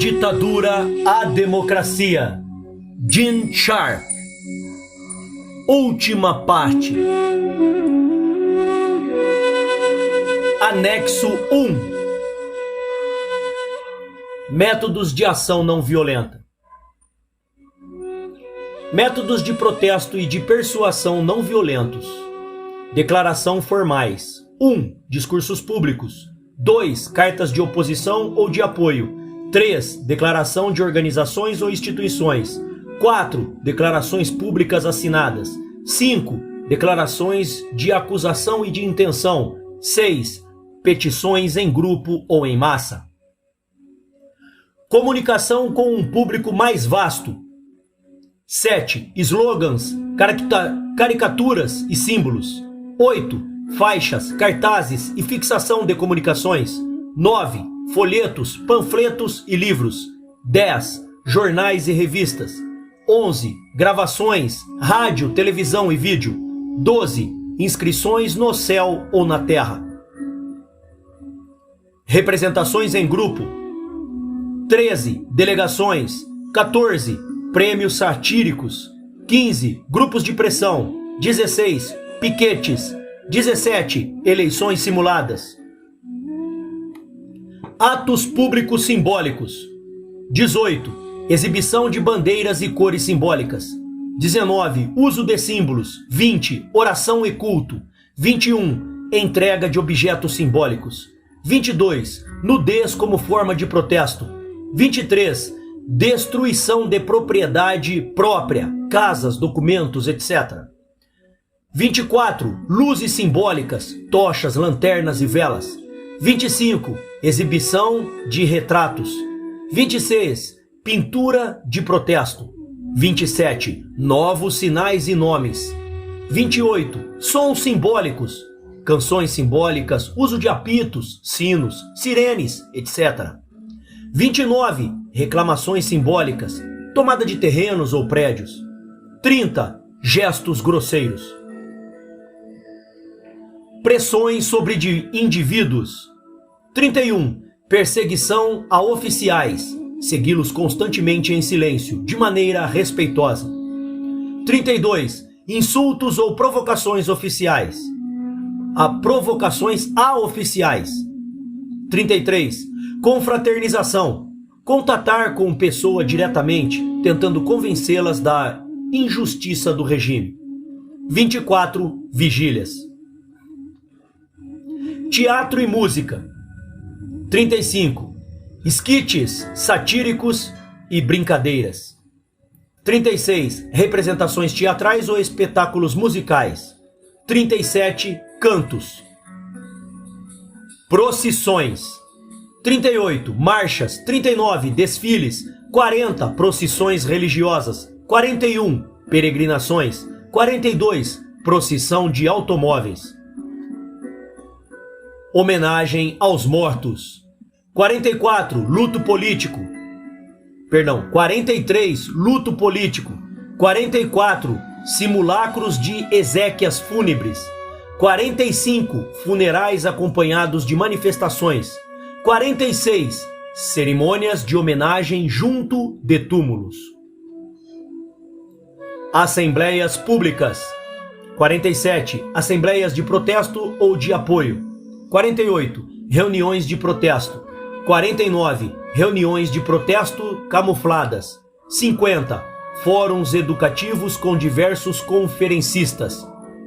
ditadura à democracia. Gene Sharp. Última parte. Anexo 1. Métodos de ação não violenta. Métodos de protesto e de persuasão não violentos. Declaração formais. 1. Discursos públicos. 2. Cartas de oposição ou de apoio. 3. Declaração de organizações ou instituições. 4. Declarações públicas assinadas. 5. Declarações de acusação e de intenção. 6. Petições em grupo ou em massa. Comunicação com um público mais vasto. 7. Slogans, caricaturas e símbolos. 8. Faixas, cartazes e fixação de comunicações. 9. Folhetos, panfletos e livros. 10. Jornais e revistas. 11. Gravações, rádio, televisão e vídeo. 12. Inscrições no céu ou na terra. Representações em grupo. 13. Delegações. 14. Prêmios satíricos. 15. Grupos de pressão. 16. Piquetes. 17. Eleições simuladas. Atos públicos simbólicos. 18. Exibição de bandeiras e cores simbólicas. 19. Uso de símbolos. 20. Oração e culto. 21. Entrega de objetos simbólicos. 22. Nudez como forma de protesto. 23. Destruição de propriedade própria, casas, documentos, etc. 24. Luzes simbólicas, tochas, lanternas e velas. 25. Exibição de retratos. 26. Pintura de protesto. 27. Novos sinais e nomes. 28. Sons simbólicos, canções simbólicas, uso de apitos, sinos, sirenes, etc. 29. Reclamações simbólicas, tomada de terrenos ou prédios. 30. Gestos grosseiros. Pressões sobre indivíduos. 31. Perseguição a oficiais, segui-los constantemente em silêncio, de maneira respeitosa. 32. Insultos ou provocações oficiais. Provocações a oficiais. 33. Confraternização. Contatar com pessoa diretamente, tentando convencê-las da injustiça do regime. 24. Vigílias. Teatro e música. 35. Esquites satíricos e brincadeiras. 36. Representações teatrais ou espetáculos musicais. 37. Cantos. Procissões. 38. Marchas. 39. Desfiles. 40. Procissões religiosas. 41. Peregrinações. 42. Procissão de automóveis. Homenagem aos mortos. 44. Luto político. 43. Luto político. 44. Simulacros de exéquias fúnebres. 45. Funerais acompanhados de manifestações. 46. Cerimônias de homenagem junto de túmulos. Assembleias públicas. 47. Assembleias de protesto ou de apoio. 48. Reuniões de protesto. 49. Reuniões de protesto camufladas. 50. Fóruns educativos com diversos conferencistas.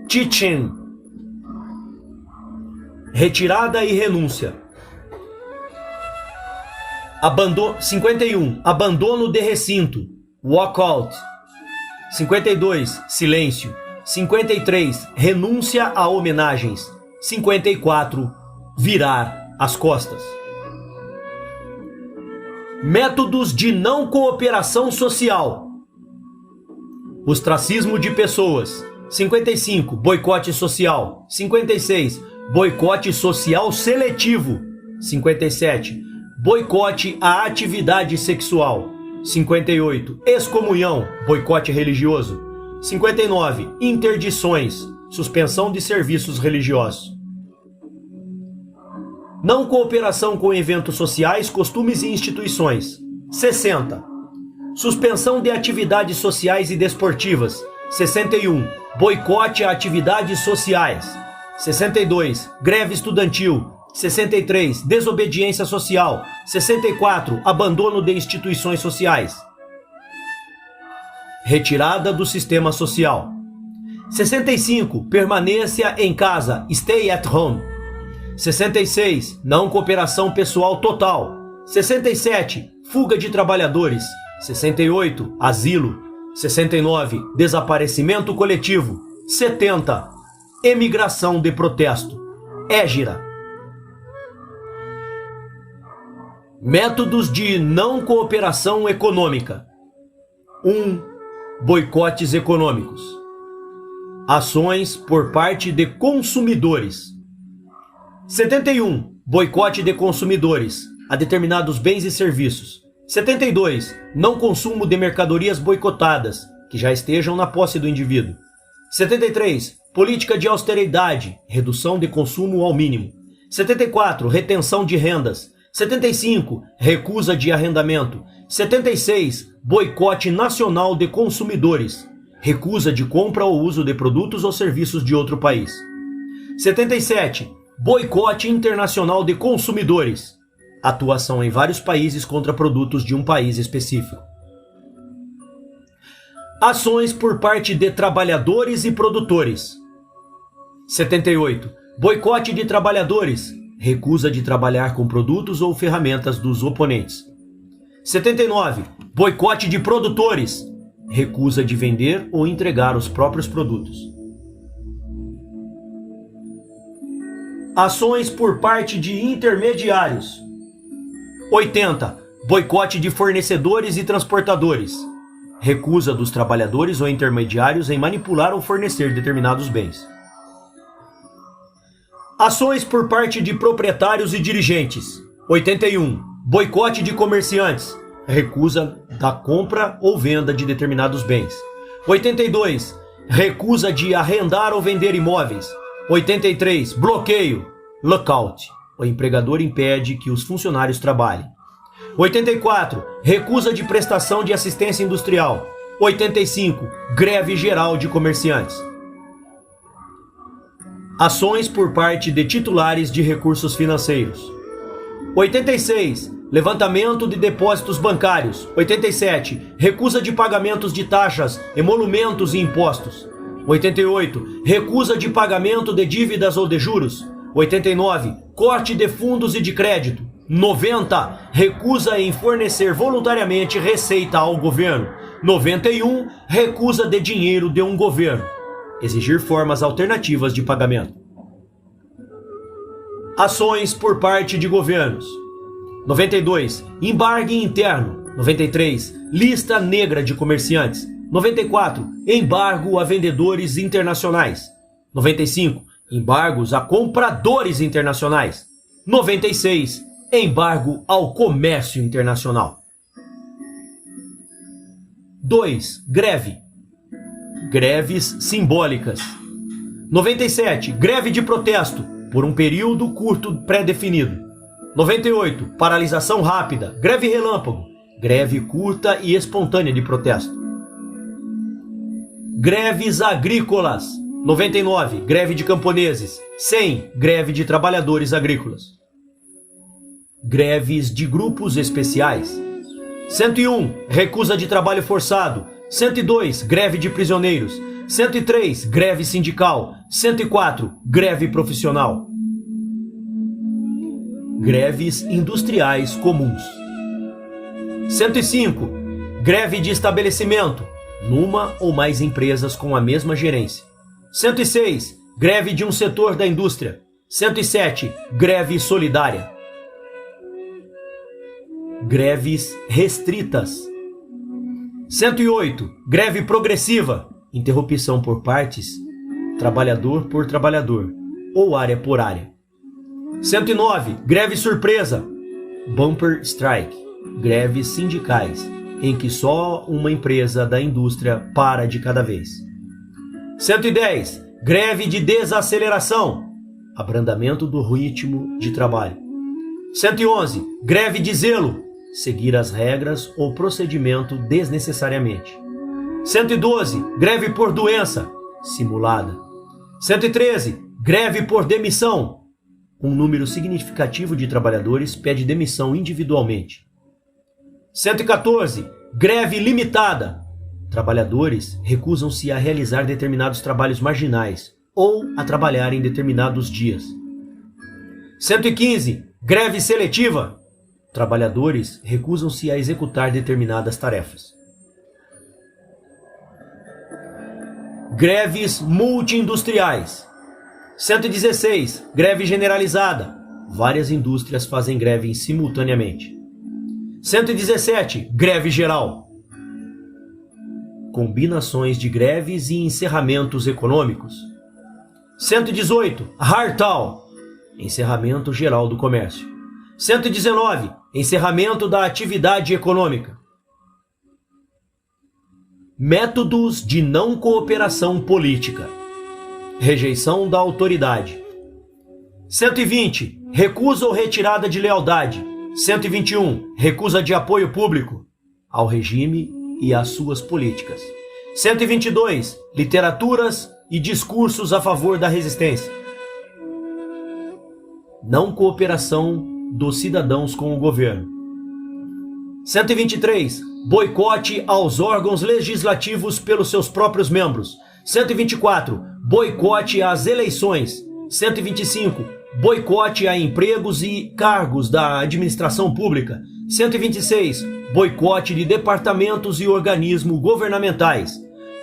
Teaching. Retirada e renúncia. 51. Abandono de recinto. Walkout. 52. Silêncio. 53. Renúncia a homenagens. 54. Virar as costas. Métodos de não cooperação social. Ostracismo de pessoas. 55. Boicote social. 56. Boicote social seletivo. 57. Boicote à atividade sexual. 58. Excomunhão, boicote religioso. 59. Interdições, suspensão de serviços religiosos. Não cooperação com eventos sociais, costumes e instituições. 60. Suspensão de atividades sociais e desportivas. 61. Boicote a atividades sociais. 62. Greve estudantil. 63. Desobediência social. 64. Abandono de instituições sociais. Retirada do sistema social. 65. Permanência em casa. Stay at home. 66. Não cooperação pessoal total. 67. Fuga de trabalhadores. 68. Asilo. 69. Desaparecimento coletivo. 70. Emigração de protesto. Égira. Métodos de não cooperação econômica. 1. Boicotes econômicos. Ações por parte de consumidores. 71. Boicote de consumidores a determinados bens e serviços. 72. Não consumo de mercadorias boicotadas, que já estejam na posse do indivíduo. 73. Política de austeridade, redução de consumo ao mínimo. 74. Retenção de rendas. 75. Recusa de arrendamento. 76. Boicote nacional de consumidores. Recusa de compra ou uso de produtos ou serviços de outro país. 77. Boicote internacional de consumidores. Atuação em vários países contra produtos de um país específico. Ações por parte de trabalhadores e produtores. 78. Boicote de trabalhadores. Recusa de trabalhar com produtos ou ferramentas dos oponentes. 79. Boicote de produtores. Recusa de vender ou entregar os próprios produtos. Ações por parte de intermediários. 80. Boicote de fornecedores e transportadores. Recusa dos trabalhadores ou intermediários em manipular ou fornecer determinados bens. Ações por parte de proprietários e dirigentes. 81. Boicote de comerciantes. Recusa da compra ou venda de determinados bens. 82. Recusa de arrendar ou vender imóveis. 83. Bloqueio. Lockout. O empregador impede que os funcionários trabalhem. 84. Recusa de prestação de assistência industrial. 85. Greve geral de comerciantes. Ações por parte de titulares de recursos financeiros. 86. Levantamento de depósitos bancários. 87. Recusa de pagamentos de taxas, emolumentos e impostos. 88. Recusa de pagamento de dívidas ou de juros. 89. Corte de fundos e de crédito. 90. Recusa em fornecer voluntariamente receita ao governo. 91. Recusa de dinheiro de um governo. Exigir formas alternativas de pagamento. Ações por parte de governos. 92. Embargue interno. 93. Lista negra de comerciantes. 94. Embargo a vendedores internacionais. 95. Embargos a compradores internacionais. 96. Embargo ao comércio internacional. 2. Greve. Greves simbólicas. 97. Greve de protesto, por um período curto pré-definido. 98. Paralisação rápida, greve relâmpago, greve curta e espontânea de protesto. Greves agrícolas. 99. Greve de camponeses. 100. Greve de trabalhadores agrícolas. Greves de grupos especiais. 101. Recusa de trabalho forçado. 102. Greve de prisioneiros. 103. Greve sindical. 104. Greve profissional. Greves industriais comuns. 105. Greve de estabelecimento, numa ou mais empresas com a mesma gerência. 106. Greve de um setor da indústria. 107. Greve solidária. Greves restritas. 108. Greve progressiva, interrupção por partes, trabalhador por trabalhador, ou área por área. 109. Greve surpresa, bumper strike, greves sindicais, em que só uma empresa da indústria para de cada vez. 110. Greve de desaceleração, abrandamento do ritmo de trabalho. 111. Greve de zelo, seguir as regras ou procedimento desnecessariamente. 112. Greve por doença, simulada. 113. Greve por demissão. Um número significativo de trabalhadores pede demissão individualmente. 114. Greve limitada. Trabalhadores recusam-se a realizar determinados trabalhos marginais ou a trabalhar em determinados dias. 115. Greve seletiva. Trabalhadores recusam-se a executar determinadas tarefas. Greves multiindustriais. 116. Greve generalizada. Várias indústrias fazem greve simultaneamente. 117. Greve geral. Combinações de greves e encerramentos econômicos. 118. Hartal. Encerramento geral do comércio. 119. Encerramento da atividade econômica. Métodos de não cooperação política. Rejeição da autoridade. 120. Recusa ou retirada de lealdade. 121. Recusa de apoio público ao regime e às suas políticas. 122. Literaturas e discursos a favor da resistência. Não cooperação dos cidadãos com o governo. 123. Boicote aos órgãos legislativos pelos seus próprios membros. 124. Boicote às eleições. 125. Boicote a empregos e cargos da administração pública. 126. Boicote de departamentos e organismos governamentais.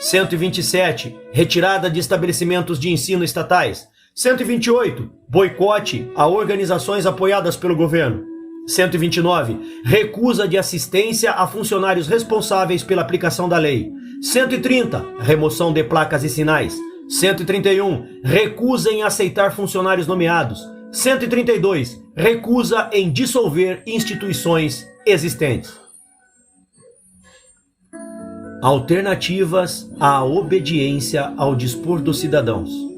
127. Retirada de estabelecimentos de ensino estatais. 128. Boicote a organizações apoiadas pelo governo. 129. Recusa de assistência a funcionários responsáveis pela aplicação da lei. 130. Remoção de placas e sinais. 131. Recusa em aceitar funcionários nomeados. 132. Recusa em dissolver instituições existentes. Alternativas à obediência ao dispor dos cidadãos.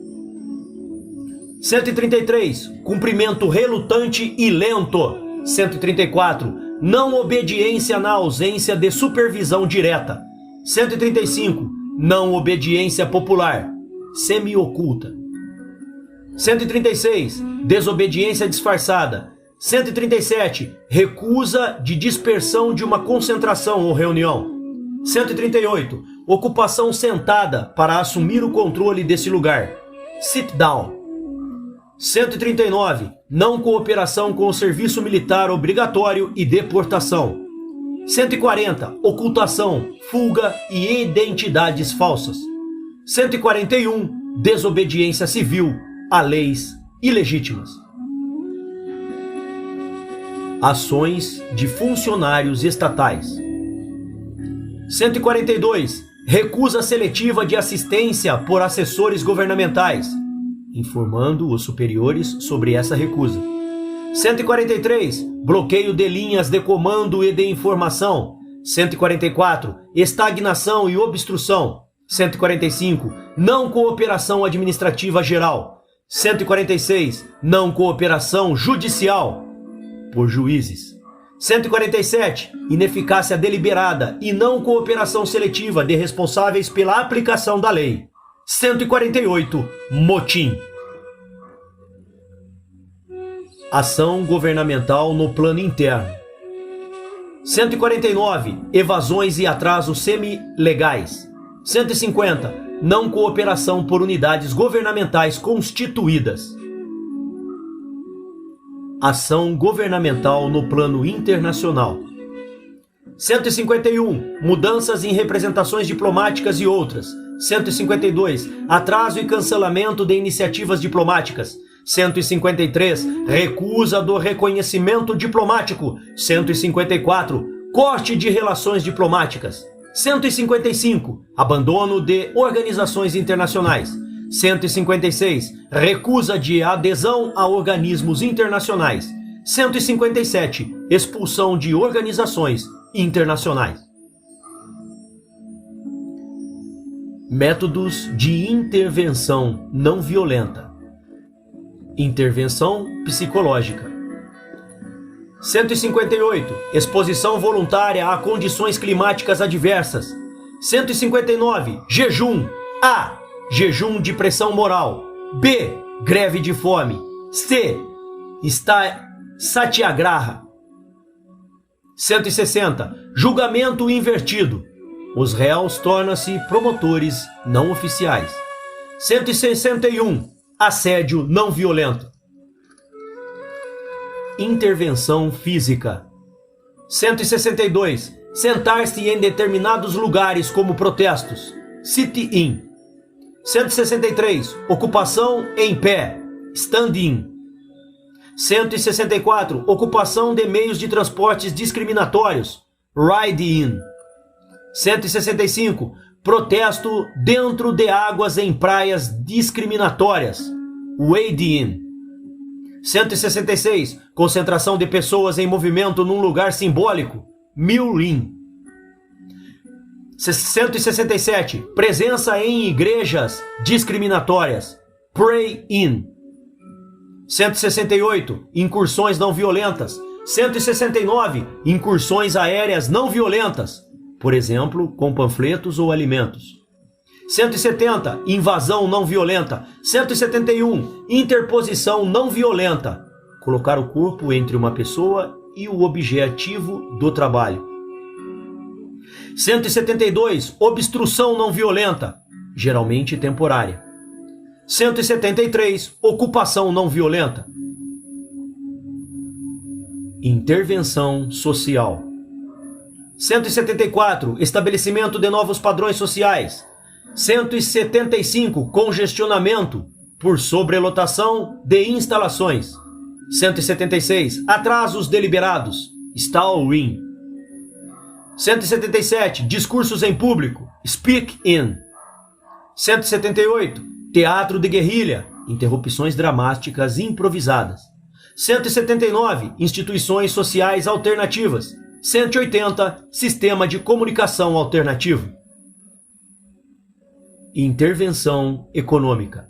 133. Cumprimento relutante e lento. 134. Não obediência na ausência de supervisão direta. 135. Não obediência popular, semi-oculta. 136. Desobediência disfarçada. 137. Recusa de dispersão de uma concentração ou reunião. 138. Ocupação sentada para assumir o controle desse lugar. Sit down. 139. Não cooperação com o serviço militar obrigatório e deportação. 140. Ocultação, fuga e identidades falsas. 141. Desobediência civil a leis ilegítimas. Ações de funcionários estatais. 142. Recusa seletiva de assistência por assessores governamentais, informando os superiores sobre essa recusa. 143. Bloqueio de linhas de comando e de informação. 144. Estagnação e obstrução. 145. Não cooperação administrativa geral. 146. Não cooperação judicial por juízes. 147. Ineficácia deliberada e não cooperação seletiva de responsáveis pela aplicação da lei. 148. Motim. Ação governamental no plano interno. 149. Evasões e atrasos semi-legais. 150. Não cooperação por unidades governamentais constituídas. Ação governamental no plano internacional. 151. Mudanças em representações diplomáticas e outras. 152. Atraso e cancelamento de iniciativas diplomáticas. 153. Recusa do reconhecimento diplomático. 154. Corte de relações diplomáticas. 155. Abandono de organizações internacionais. 156. Recusa de adesão a organismos internacionais. 157. Expulsão de organizações internacionais. Métodos de intervenção não violenta. Intervenção psicológica. 158. Exposição voluntária a condições climáticas adversas. 159. Jejum. A. Jejum de pressão moral. B. Greve de fome. C. Satyagraha. 160. Julgamento invertido. Os réus tornam-se promotores não oficiais. 161. Assédio não violento. Intervenção física. 162. Sentar-se em determinados lugares como protestos. Sit-in. 163. Ocupação em pé. Stand-in. 164. Ocupação de meios de transportes discriminatórios. Ride-in. 165. Protesto dentro de águas em praias discriminatórias. Wade-in. 166. Concentração de pessoas em movimento num lugar simbólico. Mill-in. 167. Presença em igrejas discriminatórias. Pray-in. 168. Incursões não violentas. 169. Incursões aéreas não violentas. Por exemplo, com panfletos ou alimentos. 170. Invasão não violenta. 171. Interposição não violenta. Colocar o corpo entre uma pessoa e o objetivo do trabalho. 172. Obstrução não violenta, geralmente temporária. 173. Ocupação não violenta. Intervenção social. 174. Estabelecimento de novos padrões sociais. 175. Congestionamento por sobrelotação de instalações. 176. Atrasos deliberados. Stalling. 177. Discursos em público. Speak in. 178. Teatro de guerrilha. Interrupções dramáticas improvisadas. 179. Instituições sociais alternativas. 180. Sistema de comunicação alternativo. Intervenção econômica.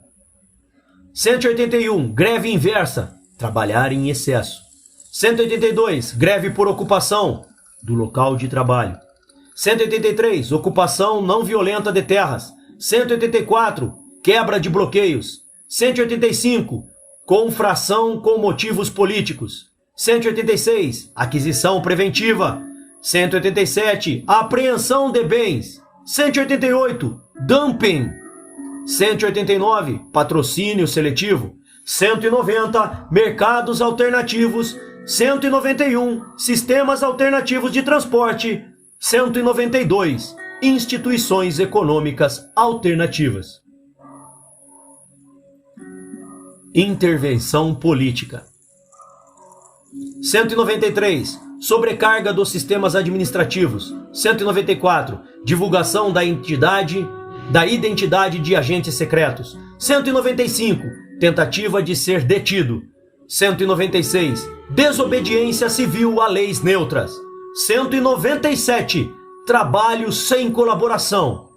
181. Greve inversa. Trabalhar em excesso. 182. Greve por ocupação do local de trabalho. 183. Ocupação não violenta de terras. 184. Quebra de bloqueios. 185. Confração com motivos políticos. 186. Aquisição preventiva. 187. Apreensão de bens. 188. Dumping. 189. Patrocínio seletivo. 190. Mercados alternativos. 191. Sistemas alternativos de transporte. 192. Instituições econômicas alternativas. Intervenção política. 193. Sobrecarga dos sistemas administrativos. 194. Divulgação da identidade de agentes secretos. 195. Tentativa de ser detido. 196. Desobediência civil a leis neutras. 197. Trabalho sem colaboração.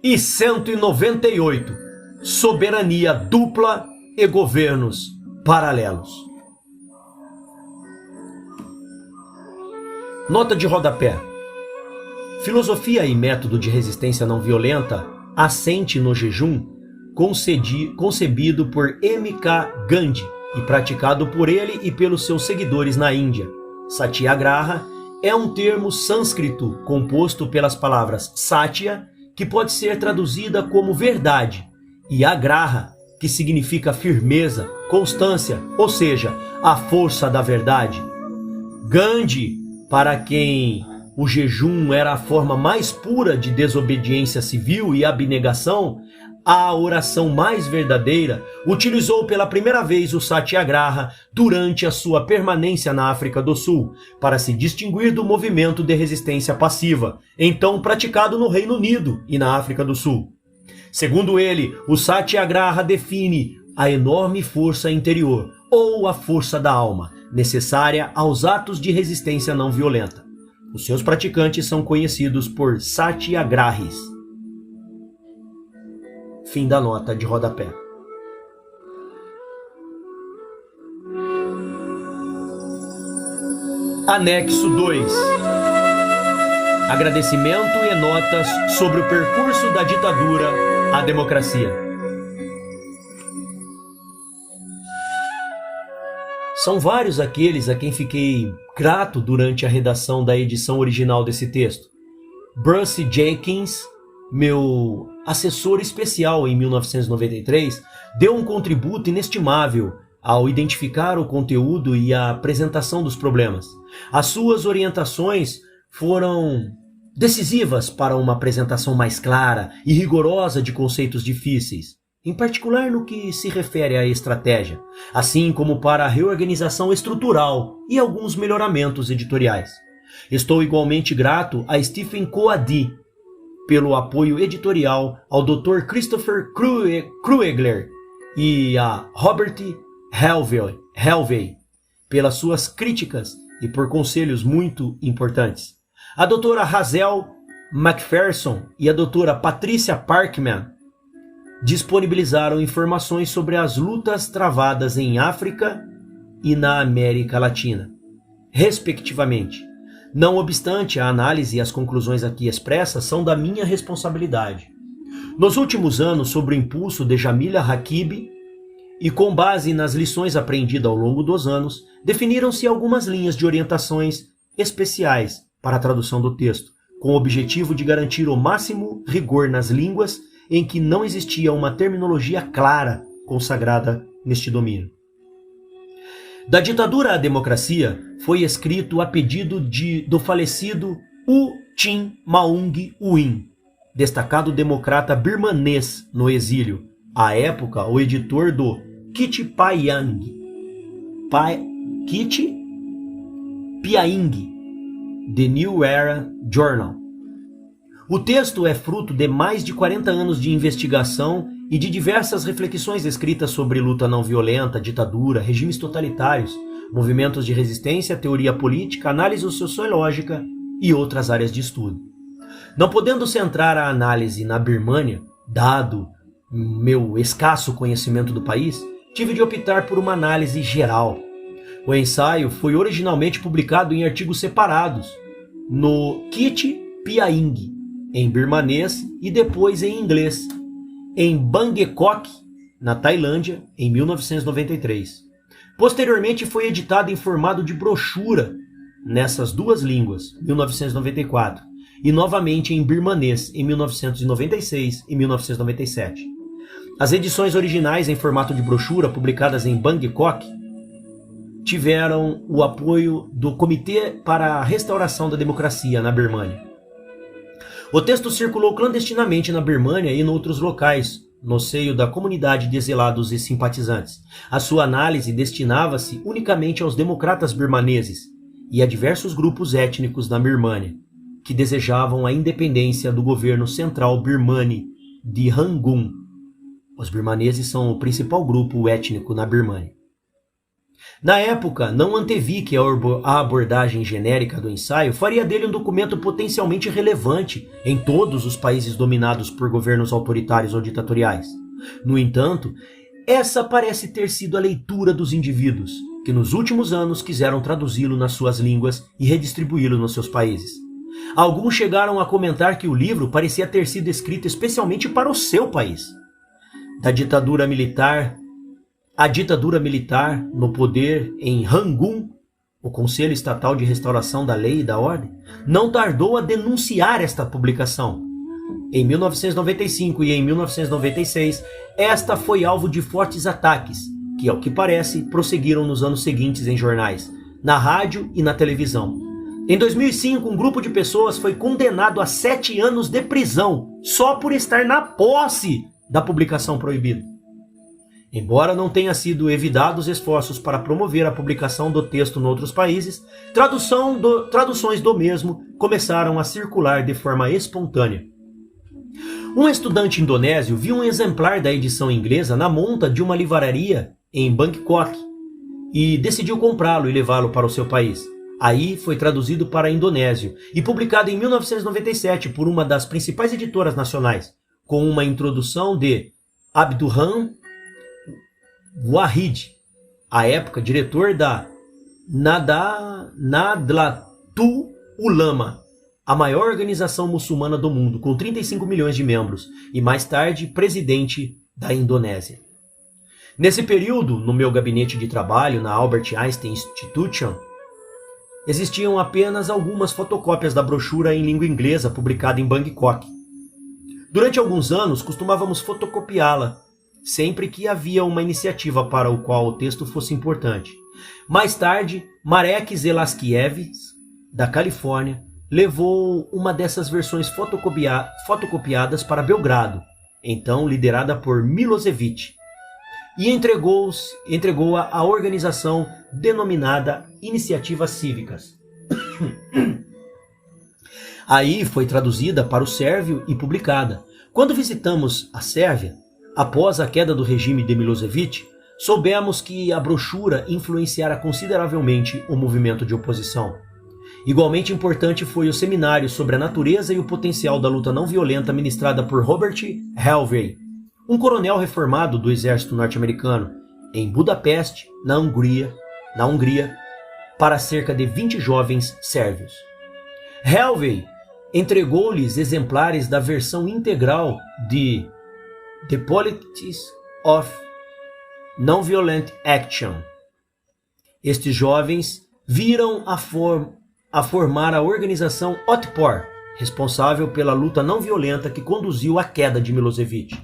E 198. Soberania dupla e governos paralelos. Nota de rodapé. Filosofia e método de resistência não violenta assente no jejum, concebido por M.K. Gandhi e praticado por ele e pelos seus seguidores na Índia. Satyagraha é um termo sânscrito composto pelas palavras satya, que pode ser traduzida como verdade, e agraha, que significa firmeza, constância, ou seja, a força da verdade. Gandhi, para quem o jejum era a forma mais pura de desobediência civil e abnegação, a oração mais verdadeira, utilizou pela primeira vez o Satyagraha durante a sua permanência na África do Sul, para se distinguir do movimento de resistência passiva, então praticado no Reino Unido e na África do Sul. Segundo ele, o Satyagraha define a enorme força interior, ou a força da alma, necessária aos atos de resistência não violenta. Os seus praticantes são conhecidos por Satyagrahis. Fim da nota de rodapé. Anexo 2. Agradecimento e notas sobre o percurso da ditadura à democracia. São vários aqueles a quem fiquei grato durante a redação da edição original desse texto. Bruce Jenkins, meu assessor especial em 1993, deu um contributo inestimável ao identificar o conteúdo e a apresentação dos problemas. As suas orientações foram decisivas para uma apresentação mais clara e rigorosa de conceitos difíceis, em particular no que se refere à estratégia, assim como para a reorganização estrutural e alguns melhoramentos editoriais. Estou igualmente grato a Stephen Coady pelo apoio editorial, ao Dr. Christopher Kruegler e a Robert Helvey pelas suas críticas e por conselhos muito importantes. A doutora Hazel McPherson e a doutora Patricia Parkman disponibilizaram informações sobre as lutas travadas em África e na América Latina, respectivamente. Não obstante, a análise e as conclusões aqui expressas são da minha responsabilidade. Nos últimos anos, sob o impulso de Jamila Hakib, e com base nas lições aprendidas ao longo dos anos, definiram-se algumas linhas de orientações especiais para a tradução do texto, com o objetivo de garantir o máximo rigor nas línguas em que não existia uma terminologia clara consagrada neste domínio. Da ditadura à democracia foi escrito a pedido do falecido U Tin Maung Win, destacado democrata birmanês no exílio, à época o editor do Kit Piaing, The New Era Journal. O texto é fruto de mais de 40 anos de investigação e de diversas reflexões escritas sobre luta não violenta, ditadura, regimes totalitários, movimentos de resistência, teoria política, análise sociológica e outras áreas de estudo. Não podendo centrar a análise na Birmânia, dado meu escasso conhecimento do país, tive de optar por uma análise geral. O ensaio foi originalmente publicado em artigos separados, no Kit Piaing, em birmanês e depois em inglês, em Bangkok, na Tailândia, em 1993. Posteriormente foi editado em formato de brochura nessas duas línguas, 1994, e novamente em birmanês em 1996 e 1997. As edições originais em formato de brochura, publicadas em Bangkok, tiveram o apoio do Comitê para a Restauração da Democracia na Birmânia. O texto circulou clandestinamente na Birmânia e em outros locais, no seio da comunidade de exilados e simpatizantes. A sua análise destinava-se unicamente aos democratas birmaneses e a diversos grupos étnicos da Birmânia, que desejavam a independência do governo central birmane de Rangoon. Os birmaneses são o principal grupo étnico na Birmânia. Na época, não antevi que a abordagem genérica do ensaio faria dele um documento potencialmente relevante em todos os países dominados por governos autoritários ou ditatoriais. No entanto, essa parece ter sido a leitura dos indivíduos, que nos últimos anos quiseram traduzi-lo nas suas línguas e redistribuí-lo nos seus países. Alguns chegaram a comentar que o livro parecia ter sido escrito especialmente para o seu país. A ditadura militar no poder em Rangoon, o Conselho Estatal de Restauração da Lei e da Ordem, não tardou a denunciar esta publicação. Em 1995 e em 1996, esta foi alvo de fortes ataques, que, ao que parece, prosseguiram nos anos seguintes em jornais, na rádio e na televisão. Em 2005, um grupo de pessoas foi condenado a 7 anos de prisão só por estar na posse da publicação proibida. Embora não tenha sido evitados esforços para promover a publicação do texto em outros países, traduções do mesmo começaram a circular de forma espontânea. Um estudante indonésio viu um exemplar da edição inglesa na monta de uma livraria em Bangkok e decidiu comprá-lo e levá-lo para o seu país. Aí foi traduzido para indonésio e publicado em 1997 por uma das principais editoras nacionais, com uma introdução de Abdurrahman Wahid, à época diretor da Nahdlatul Ulama, a maior organização muçulmana do mundo, com 35 milhões de membros, e mais tarde presidente da Indonésia. Nesse período, no meu gabinete de trabalho na Albert Einstein Institution, existiam apenas algumas fotocópias da brochura em língua inglesa publicada em Bangkok. Durante alguns anos, costumávamos fotocopiá-la, sempre que havia uma iniciativa para o qual o texto fosse importante. Mais tarde, Marek Zelaskiewicz, da Califórnia, levou uma dessas versões fotocopiadas para Belgrado, então liderada por Milosevic, e entregou-a à organização denominada Iniciativas Cívicas. Aí foi traduzida para o sérvio e publicada. Quando visitamos a Sérvia, após a queda do regime de Milosevic, soubemos que a brochura influenciara consideravelmente o movimento de oposição. Igualmente importante foi o seminário sobre a natureza e o potencial da luta não violenta ministrada por Robert Helvey, um coronel reformado do exército norte-americano, em Budapeste, na Hungria, para cerca de 20 jovens sérvios. Helvey entregou-lhes exemplares da versão integral de The Politics of Non-Violent Action. Estes jovens viram a formar a organização Otpor, responsável pela luta não violenta que conduziu à queda de Milosevic.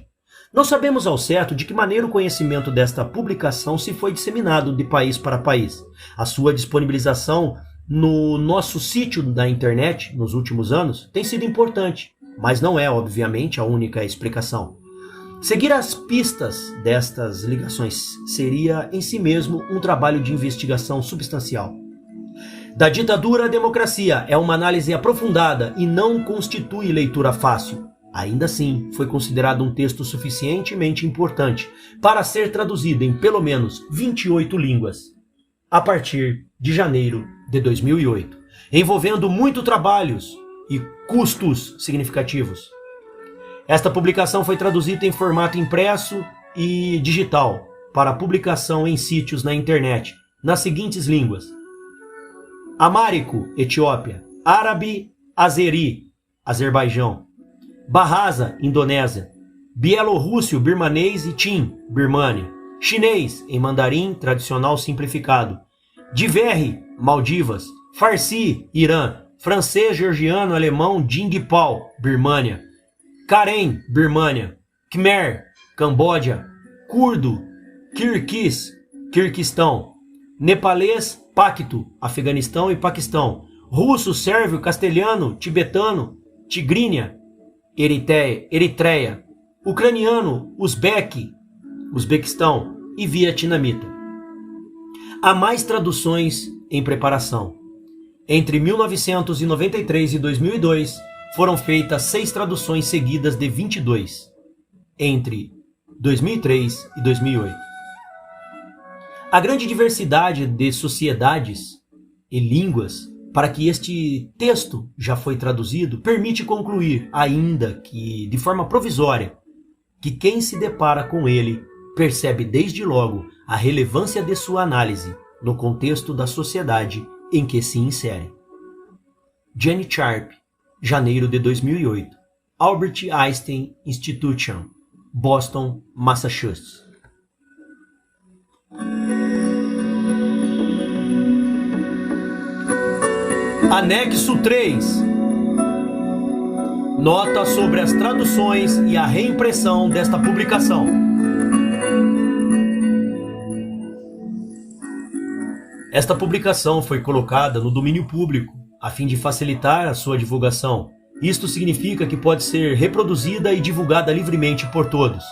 Não sabemos ao certo de que maneira o conhecimento desta publicação se foi disseminado de país para país. A sua disponibilização no nosso sítio da internet nos últimos anos tem sido importante, mas não é, obviamente, a única explicação. Seguir as pistas destas ligações seria, em si mesmo, um trabalho de investigação substancial. Da ditadura à democracia é uma análise aprofundada e não constitui leitura fácil. Ainda assim, foi considerado um texto suficientemente importante para ser traduzido em pelo menos 28 línguas, a partir de janeiro de 2008, envolvendo muitos trabalhos e custos significativos. Esta publicação foi traduzida em formato impresso e digital para publicação em sítios na internet, nas seguintes línguas: Amárico, Etiópia; Árabe, Azeri, Azerbaijão; Bahasa, Indonésia; Bielorrússio, Birmanês e Tim, Birmânia; Chinês, em mandarim tradicional simplificado; Diverri, Maldivas; Farsi, Irã; Francês, Georgiano, Alemão, Dingpal, Birmânia; Karen, Birmânia; Khmer, Camboja; Curdo, Kirguiz, Kirguistão; Nepalês, Pacto, Afeganistão e Paquistão; Russo, Sérvio, Castelhano, Tibetano, Tigrínia, Eritreia; Ucraniano, Uzbequistão e Vietnamita. Há mais traduções em preparação. Entre 1993 e 2002, foram feitas 6 traduções seguidas de 22, entre 2003 e 2008. A grande diversidade de sociedades e línguas para que este texto já foi traduzido permite concluir, ainda que de forma provisória, que quem se depara com ele percebe desde logo a relevância de sua análise no contexto da sociedade em que se insere. Jenny Sharp, janeiro de 2008, Albert Einstein Institution, Boston, Massachusetts. Anexo 3. Nota sobre as traduções e a reimpressão desta publicação. Esta publicação foi colocada no domínio público, a fim de facilitar a sua divulgação. Isto significa que pode ser reproduzida e divulgada livremente por todos.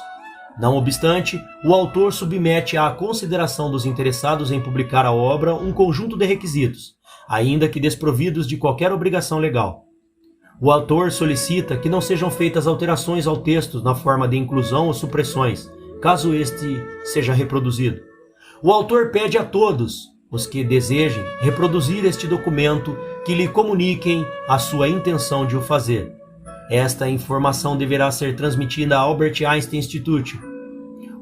Não obstante, o autor submete à consideração dos interessados em publicar a obra um conjunto de requisitos, ainda que desprovidos de qualquer obrigação legal. O autor solicita que não sejam feitas alterações ao texto na forma de inclusão ou supressões, caso este seja reproduzido. O autor pede a todos os que desejem reproduzir este documento que lhe comuniquem a sua intenção de o fazer. Esta informação deverá ser transmitida à Albert Einstein Institute.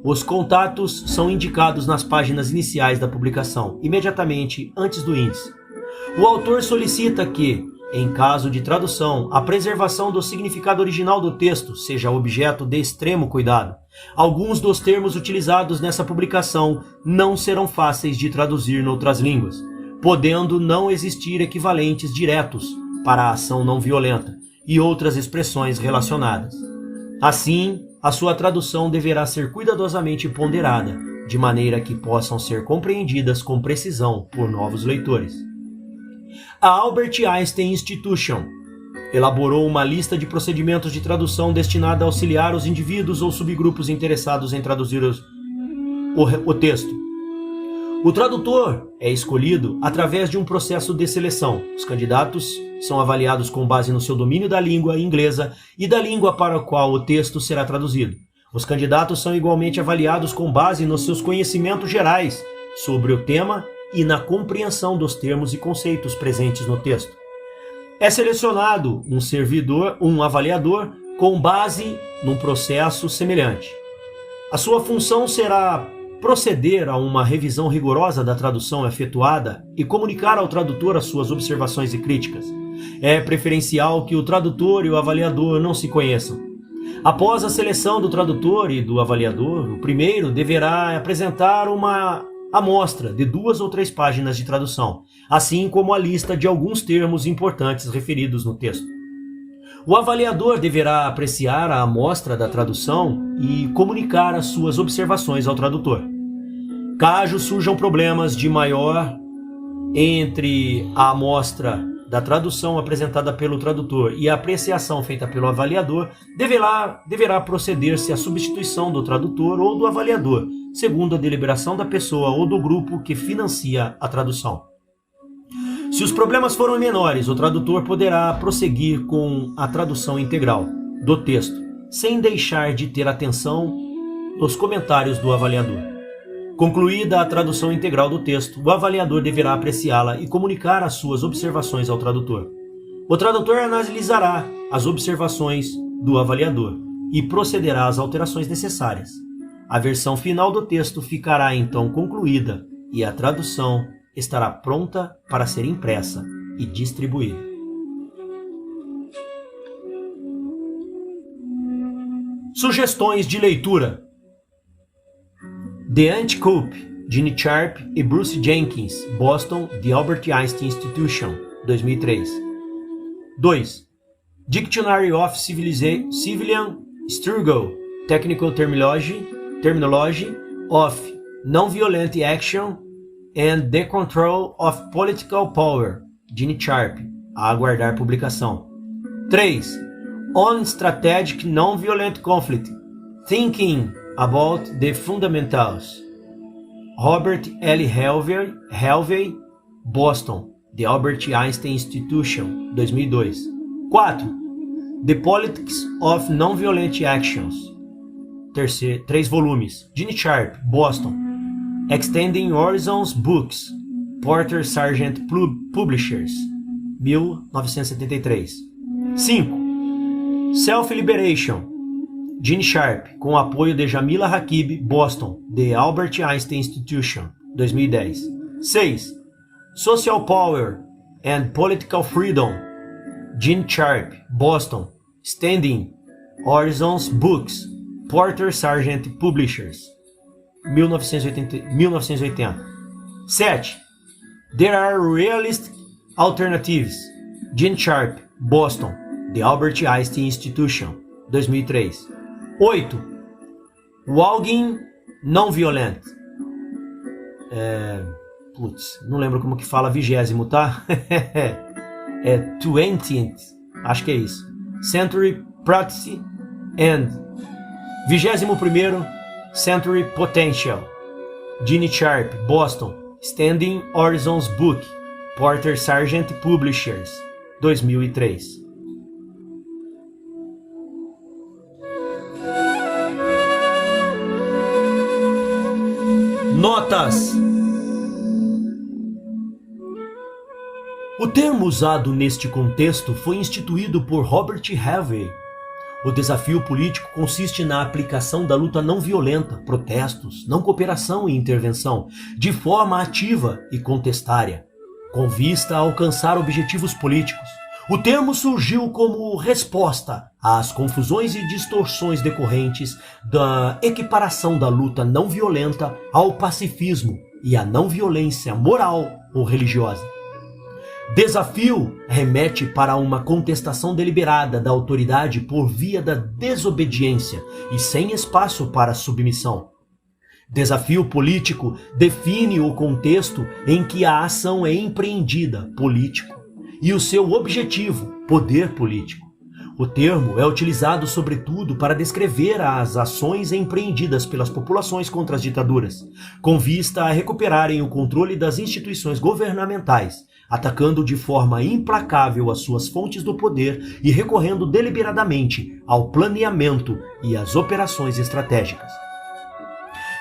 Os contatos são indicados nas páginas iniciais da publicação, imediatamente antes do índice. O autor solicita que, em caso de tradução, a preservação do significado original do texto seja objeto de extremo cuidado. Alguns dos termos utilizados nessa publicação não serão fáceis de traduzir noutras línguas, podendo não existir equivalentes diretos para a ação não violenta e outras expressões relacionadas. Assim, a sua tradução deverá ser cuidadosamente ponderada, de maneira que possam ser compreendidas com precisão por novos leitores. A Albert Einstein Institution elaborou uma lista de procedimentos de tradução destinada a auxiliar os indivíduos ou subgrupos interessados em traduzir o texto. O tradutor é escolhido através de um processo de seleção. Os candidatos são avaliados com base no seu domínio da língua inglesa e da língua para a qual o texto será traduzido. Os candidatos são igualmente avaliados com base nos seus conhecimentos gerais sobre o tema e na compreensão dos termos e conceitos presentes no texto. É selecionado um avaliador com base num processo semelhante. A sua função será proceder a uma revisão rigorosa da tradução efetuada e comunicar ao tradutor as suas observações e críticas. É preferencial que o tradutor e o avaliador não se conheçam. Após a seleção do tradutor e do avaliador, o primeiro deverá apresentar uma amostra de 2 ou 3 páginas de tradução, assim como a lista de alguns termos importantes referidos no texto. O avaliador deverá apreciar a amostra da tradução e comunicar as suas observações ao tradutor. Caso surjam problemas de maior entre a amostra da tradução apresentada pelo tradutor e a apreciação feita pelo avaliador, deverá proceder-se à substituição do tradutor ou do avaliador, segundo a deliberação da pessoa ou do grupo que financia a tradução. Se os problemas forem menores, o tradutor poderá prosseguir com a tradução integral do texto, sem deixar de ter atenção aos comentários do avaliador. Concluída a tradução integral do texto, o avaliador deverá apreciá-la e comunicar as suas observações ao tradutor. O tradutor analisará as observações do avaliador e procederá às alterações necessárias. A versão final do texto ficará então concluída e a tradução estará pronta para ser impressa e distribuída. Sugestões de leitura: The Anticoup, Gene Sharp e Bruce Jenkins, Boston, The Albert Einstein Institution, 2003. 2. Dictionary of Civilian Struggle, Technical Terminology of Non-Violent Action and the Control of Political Power, Gene Sharp, a aguardar publicação. 3. On Strategic Non-Violent Conflict, Thinking About the Fundamentals, Robert L. Helvey, Boston, The Albert Einstein Institution, 2002. 4. The Politics of Non-Violent Actions, 3 volumes, Gene Sharp, Boston, Extending Horizons Books, Porter Sargent Publishers, 1973. 5. Self-Liberation, Gene Sharp, com apoio de Jamila Hakib, Boston, The Albert Einstein Institution, 2010. 6. Social Power and Political Freedom, Gene Sharp, Boston, Extending Horizons Books, Porter Sargent Publishers, 1980. 7. There Are Realistic Alternatives, Gene Sharp, Boston, The Albert Einstein Institution, 2003. 8. Walking Non-Violent. Não lembro como que fala 20º, tá? 20th, acho que é isso. Century Practice and 21º Century Potential, Gene Sharp, Boston, Extending Horizons Book, Porter Sargent Publishers, 2003. Notas. O termo usado neste contexto foi instituído por Robert Helvey, O desafio político consiste na aplicação da luta não violenta, protestos, não cooperação e intervenção, de forma ativa e contestária, com vista a alcançar objetivos políticos. O termo surgiu como resposta às confusões e distorções decorrentes da equiparação da luta não violenta ao pacifismo e à não violência moral ou religiosa. Desafio remete para uma contestação deliberada da autoridade por via da desobediência e sem espaço para submissão. Desafio político define o contexto em que a ação é empreendida, político, e o seu objetivo, poder político. O termo é utilizado sobretudo para descrever as ações empreendidas pelas populações contra as ditaduras, com vista a recuperarem o controle das instituições governamentais, atacando de forma implacável as suas fontes do poder e recorrendo deliberadamente ao planeamento e às operações estratégicas.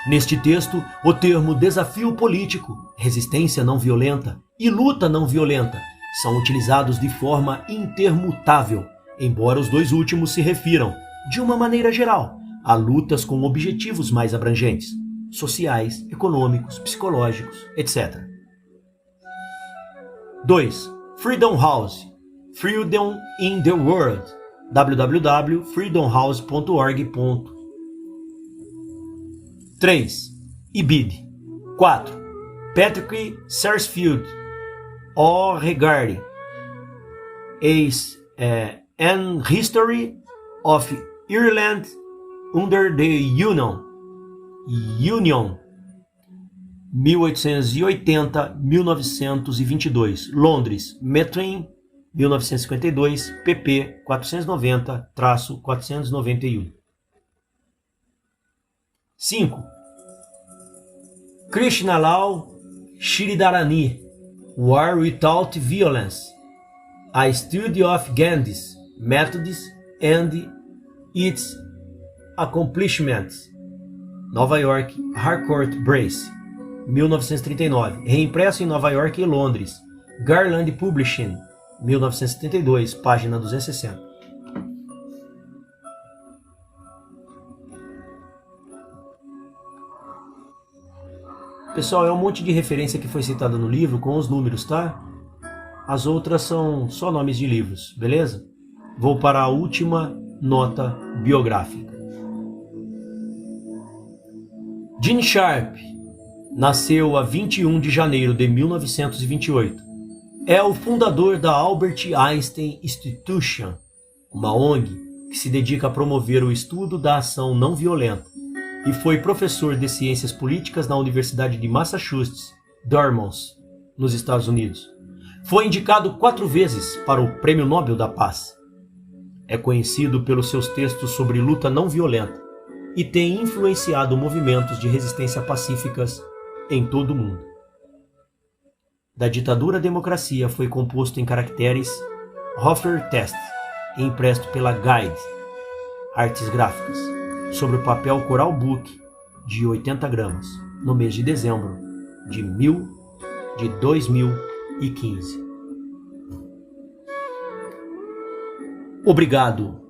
Neste texto, o termo desafio político, resistência não violenta e luta não violenta são utilizados de forma intermutável, embora os dois últimos se refiram, de uma maneira geral, a lutas com objetivos mais abrangentes, sociais, econômicos, psicológicos, etc. 2. Freedom House. Freedom in the World. www.freedomhouse.org. 3. Ibid. 4. Patrick Sarsfield. O Regarding an History of Ireland under the Union 1880-1922, Londres, Metrain, 1952, pp. 490-491. 5. Krishnalal Shridharani, War Without Violence, A Study of Gandhi's Methods and Its Accomplishments, Nova York, Harcourt Brace, 1939, reimpresso em Nova York e Londres, Garland Publishing, 1972, página 260. Pessoal, é um monte de referência que foi citada no livro com os números, tá? As outras são só nomes de livros, beleza? Vou para a última nota biográfica. Gene Sharp nasceu a 21 de janeiro de 1928. É o fundador da Albert Einstein Institution, uma ONG que se dedica a promover o estudo da ação não violenta, e foi professor de Ciências Políticas na Universidade de Massachusetts, Dartmouth, nos Estados Unidos. Foi indicado 4 vezes para o Prêmio Nobel da Paz. É conhecido pelos seus textos sobre luta não violenta e tem influenciado movimentos de resistência pacíficas em todo o mundo. Da ditadura à democracia foi composto em caracteres Hofer Test, impresso pela Guide Artes Gráficas, sobre o papel Coral Book de 80 gramas, no mês de dezembro de 2015. Obrigado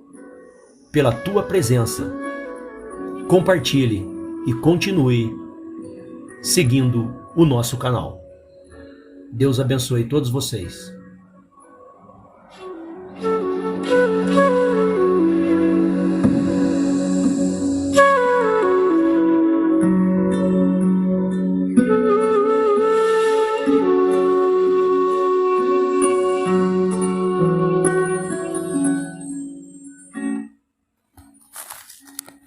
pela tua presença. Compartilhe e continue seguindo o nosso canal. Deus abençoe todos vocês.